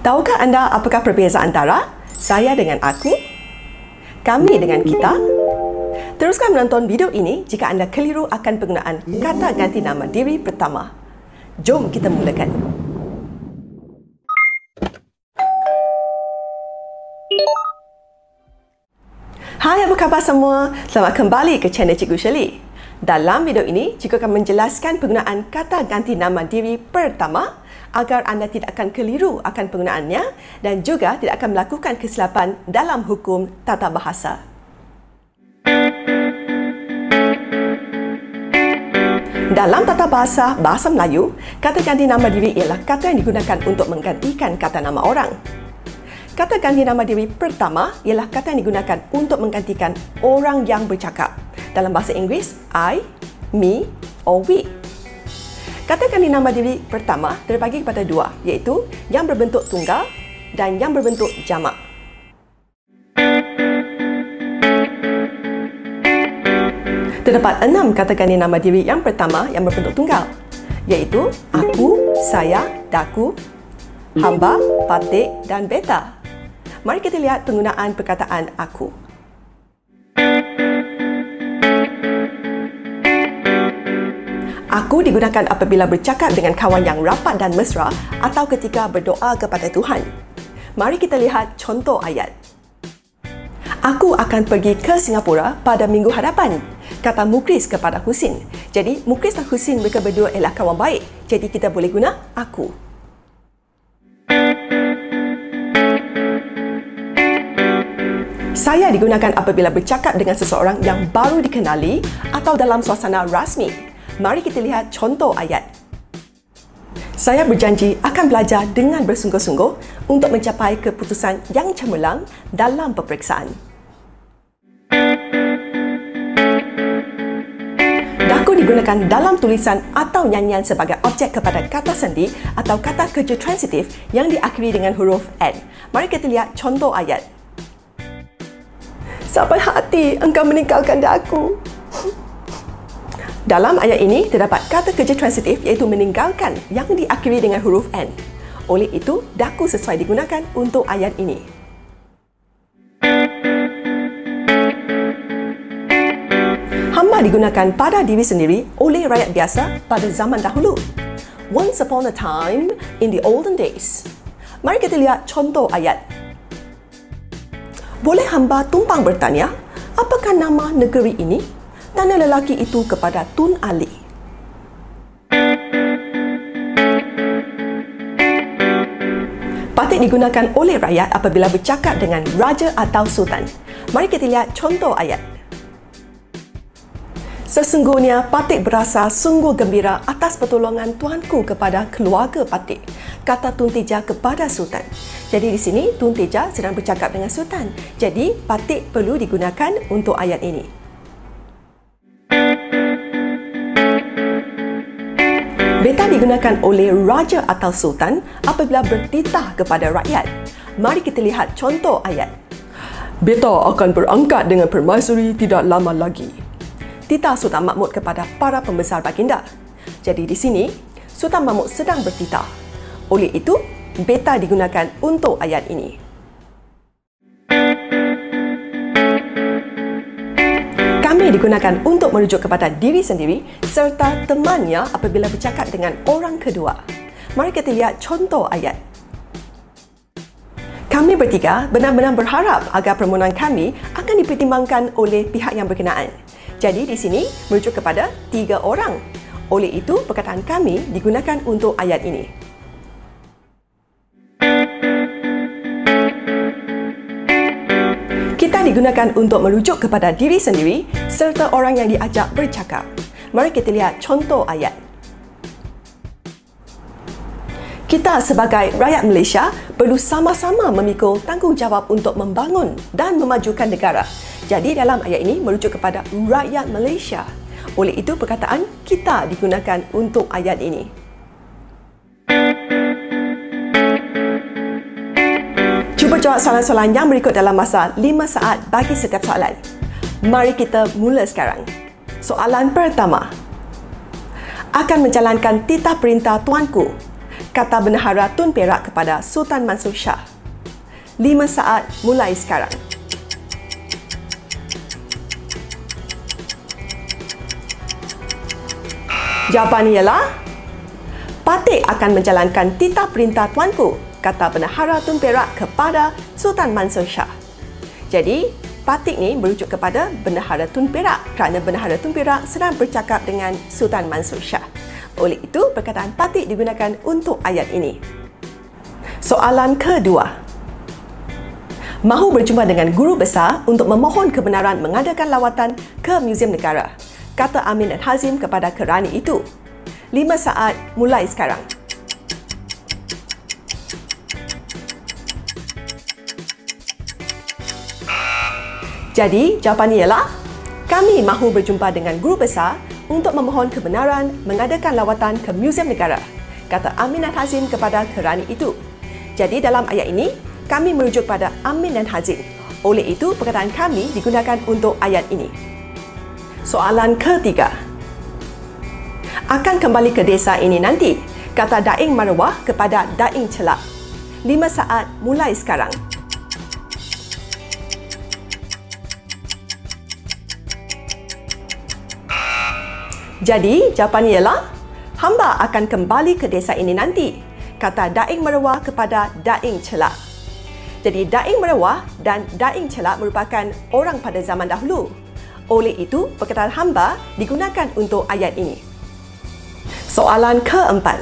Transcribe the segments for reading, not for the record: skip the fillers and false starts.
Tahukah anda apakah perbezaan antara saya dengan aku, kami dengan kita? Teruskan menonton video ini jika anda keliru akan penggunaan kata ganti nama diri pertama. Jom kita mulakan. Hai, apa khabar semua? Selamat kembali ke channel Cikgu Shirley. Dalam video ini, cikgu akan menjelaskan penggunaan kata ganti nama diri pertama agar anda tidak akan keliru akan penggunaannya dan juga tidak akan melakukan kesilapan dalam hukum tata bahasa. Dalam tata bahasa Bahasa Melayu, kata ganti nama diri ialah kata yang digunakan untuk menggantikan kata nama orang. Kata ganti nama diri pertama ialah kata yang digunakan untuk menggantikan orang yang bercakap. Dalam bahasa Inggeris, I, me, or we. Kata ganti nama diri pertama terbagi kepada dua, iaitu yang berbentuk tunggal dan yang berbentuk jamak. Terdapat 6 kata ganti nama diri yang pertama yang berbentuk tunggal, iaitu aku, saya, daku, hamba, patik dan beta. Mari kita lihat penggunaan perkataan aku. Aku digunakan apabila bercakap dengan kawan yang rapat dan mesra atau ketika berdoa kepada Tuhan. Mari kita lihat contoh ayat. Aku akan pergi ke Singapura pada minggu hadapan, kata Mukris kepada Husin. Jadi, Mukris dan Husin mereka berdua ialah kawan baik. Jadi, kita boleh guna aku. Saya digunakan apabila bercakap dengan seseorang yang baru dikenali atau dalam suasana rasmi. Mari kita lihat contoh ayat. Saya berjanji akan belajar dengan bersungguh-sungguh untuk mencapai keputusan yang cemerlang dalam peperiksaan. Daku digunakan dalam tulisan atau nyanyian sebagai objek kepada kata sendi atau kata kerja transitif yang diakhiri dengan huruf N. Mari kita lihat contoh ayat. Sampai hati engkau meninggalkan daku. Dalam ayat ini, terdapat kata kerja transitif iaitu meninggalkan yang diakhiri dengan huruf N. Oleh itu, daku sesuai digunakan untuk ayat ini. Hamba digunakan pada diri sendiri oleh rakyat biasa pada zaman dahulu. Once upon a time, in the olden days. Mari kita lihat contoh ayat. Boleh hamba tumpang bertanya, apakah nama negeri ini? Tanya lelaki itu kepada Tun Ali. Patik digunakan oleh rakyat apabila bercakap dengan raja atau sultan. Mari kita lihat contoh ayat. Sesungguhnya Patik berasa sungguh gembira atas pertolongan tuanku kepada keluarga Patik, kata Tun Teja kepada sultan. Jadi di sini Tun Teja sedang bercakap dengan sultan. Jadi Patik perlu digunakan untuk ayat ini. Beta digunakan oleh raja atau sultan apabila bertitah kepada rakyat. Mari kita lihat contoh ayat. Beta akan berangkat dengan permaisuri tidak lama lagi. Titah Sultan Mahmud kepada para pembesar baginda. Jadi di sini, Sultan Mahmud sedang bertitah. Oleh itu, beta digunakan untuk ayat ini. Kami digunakan untuk merujuk kepada diri sendiri serta temannya apabila bercakap dengan orang kedua. Mari kita lihat contoh ayat. Kami bertiga benar-benar berharap agar permohonan kami akan dipertimbangkan oleh pihak yang berkenaan. Jadi di sini merujuk kepada 3 orang. Oleh itu, perkataan kami digunakan untuk ayat ini. Kita digunakan untuk merujuk kepada diri sendiri serta orang yang diajak bercakap. Mari kita lihat contoh ayat. Kita sebagai rakyat Malaysia perlu sama-sama memikul tanggungjawab untuk membangun dan memajukan negara. Jadi dalam ayat ini merujuk kepada rakyat Malaysia. Oleh itu perkataan kita digunakan untuk ayat ini. Cuba jawab soalan-soalan yang berikut dalam masa 5 saat bagi setiap soalan. Mari kita mula sekarang. Soalan pertama. Akan menjalankan titah perintah tuanku. kata bendahara Tun Perak kepada Sultan Mansur Shah. 5 saat mulai sekarang. Jawapan ialah Patik akan menjalankan titah perintah tuanku, kata bendahara Tun Perak kepada Sultan Mansur Shah. Jadi, Patik ni merujuk kepada bendahara Tun Perak kerana bendahara Tun Perak sedang bercakap dengan Sultan Mansur Shah. Oleh itu, perkataan Patik digunakan untuk ayat ini. Soalan kedua. Mahu berjumpa dengan guru besar untuk memohon kebenaran mengadakan lawatan ke Muzium Negara, kata Amin dan Hazim kepada kerani itu. 5 saat mulai sekarang. Jadi, jawapannya ialah kami mahu berjumpa dengan guru besar untuk memohon kebenaran mengadakan lawatan ke Muzium Negara, kata Amin dan Hazim kepada kerani itu. Jadi, dalam ayat ini, kami merujuk pada Amin dan Hazim. Oleh itu, perkataan kami digunakan untuk ayat ini. Soalan ketiga. Akan kembali ke desa ini nanti, kata Daing Marwah kepada Daing Celak. 5 saat mulai sekarang. Jadi, jawapannya ialah hamba akan kembali ke desa ini nanti, kata Daing Marwah kepada Daing Celak. Jadi, Daing Marwah dan Daing Celak merupakan orang pada zaman dahulu. Oleh itu, perkataan hamba digunakan untuk ayat ini. Soalan keempat.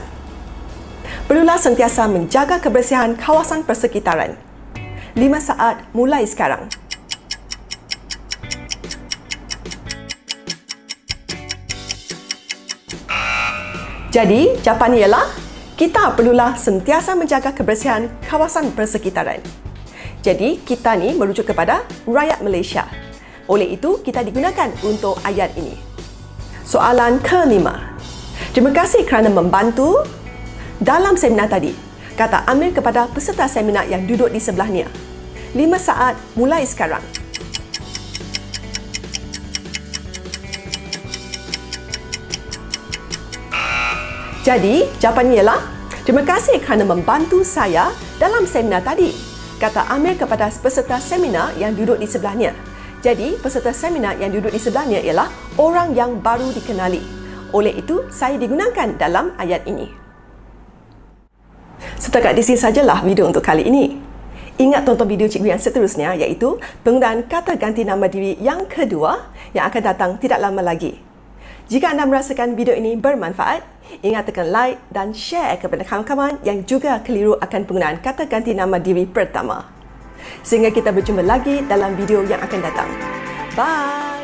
Perlulah sentiasa menjaga kebersihan kawasan persekitaran. 5 saat mulai sekarang. Jadi, jawapannya ialah kita perlulah sentiasa menjaga kebersihan kawasan persekitaran. Jadi, kita ni merujuk kepada rakyat Malaysia. Oleh itu, kita digunakan untuk ayat ini. Soalan kelima. Terima kasih kerana membantu dalam seminar tadi, kata Amir kepada peserta seminar yang duduk di sebelahnya. 5 saat mulai sekarang. Jadi, jawapannya ialah terima kasih kerana membantu saya dalam seminar tadi, kata Amir kepada peserta seminar yang duduk di sebelahnya. Jadi, peserta seminar yang duduk di sebelahnya ialah orang yang baru dikenali. Oleh itu, saya digunakan dalam ayat ini. Setakat di sini sajalah video untuk kali ini. Ingat tonton video cikgu yang seterusnya, iaitu penggunaan kata ganti nama diri yang kedua yang akan datang tidak lama lagi. Jika anda merasakan video ini bermanfaat, ingat tekan like dan share kepada kawan-kawan yang juga keliru akan penggunaan kata ganti nama diri pertama. Sehingga kita berjumpa lagi dalam video yang akan datang. Bye!